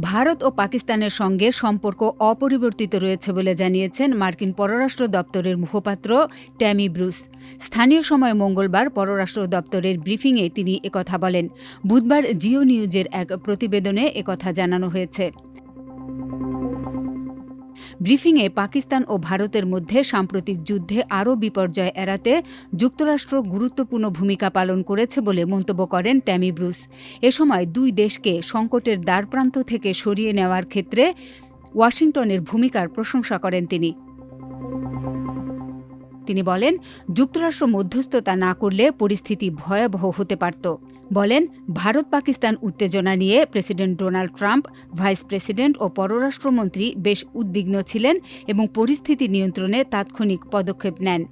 ভারত ও পাকিস্তানের সঙ্গে সম্পর্ক অপরিবর্তিত রয়েছে বলে জানিয়েছেন মার্কিন পররাষ্ট্র দপ্তরের মুখপাত্র ট্যামি ব্রুস। স্থানীয় সময় মঙ্গলবার পররাষ্ট্র দপ্তরের ব্রিফিংয়ে তিনি একথা বলেন। বুধবার জিও নিউজের এক প্রতিবেদনে একথা জানানো হয়েছে। ব্রিফিংয়ে পাকিস্তান ও ভারতের মধ্যে সাম্প্রতিক যুদ্ধে আরও বিপর্যয় এড়াতে যুক্তরাষ্ট্র গুরুত্বপূর্ণ ভূমিকা পালন করেছে বলে মন্তব্য করেন ট্যামি ব্রুস। এ সময় দুই দেশকে সংকটের দ্বারপ্রান্ত থেকে সরিয়ে নেওয়ার ক্ষেত্রে ওয়াশিংটনের ভূমিকার প্রশংসা করেন তিনি। তিনি বলেন, যুক্তরাষ্ট্র মধ্যস্থতা না করলে পরিস্থিতি ভয়াবহ হতে পারত। বলেন, ভারত পাকিস্তান উত্তেজনা নিয়ে president Donald Trump, vice president ও পররাষ্ট্রমন্ত্রী বেশ উদ্বিগ্ন ছিলেন এবং পরিস্থিতি নিয়ন্ত্রণে তাৎক্ষণিক পদক্ষেপ নেন।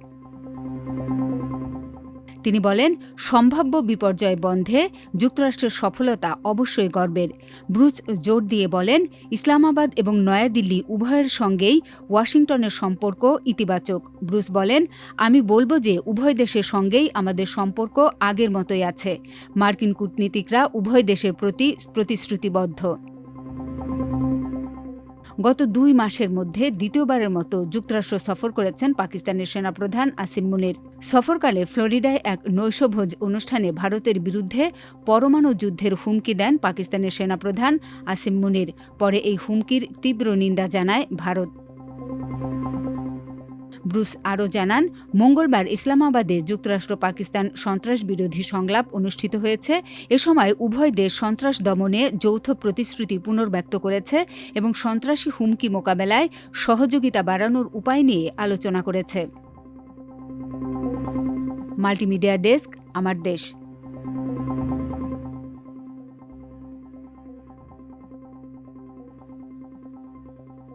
তিনি বলেন, সম্ভাব্য বিপর্যয় বন্ধে যুক্তরাষ্ট্রের সফলতা অবশ্যই গর্বের। ব্রুস জোর দিয়ে বলেন, ইসলামাবাদ এবং নয়াদিল্লি উভয়ের সঙ্গেই ওয়াশিংটনের সম্পর্ক ইতিবাচক। ব্রুস বলেন, আমি বলব যে উভয় দেশের সঙ্গেই আমাদের সম্পর্ক আগের মতোই আছে। মার্কিন কূটনীতিকরা উভয় দেশের প্রতি প্রতিশ্রুতিবদ্ধ। গত ২ মাসের মধ্যে দ্বিতীয়বারের মতো যুক্তরাষ্ট্র সফর করেছেন পাকিস্তানের সেনাপ্রধান আসিম মুনির। সফরকালে ফ্লোরিডায় এক নৈশভোজ অনুষ্ঠানে ভারতের বিরুদ্ধে পরমাণু যুদ্ধের হুমকি দেন পাকিস্তানের সেনাপ্রধান আসিম মুনির। পরে এই হুমকির তীব্র নিন্দা জানায় ভারত। ব্রুস আরও জানান, মঙ্গলবার ইসলামাবাদে যুক্তরাষ্ট্র পাকিস্তান সন্ত্রাস বিরোধী সংলাপ অনুষ্ঠিত হয়েছে। এ সময় উভয় দেশ সন্ত্রাস দমনে যৌথ প্রতিশ্রুতি পুনর্ব্যক্ত করেছে এবং সন্ত্রাসী হুমকি মোকাবেলায় সহযোগিতা বাড়ানোর উপায় নিয়ে আলোচনা করেছে। মাল্টিমিডিয়া ডেস্ক, আমার দেশ।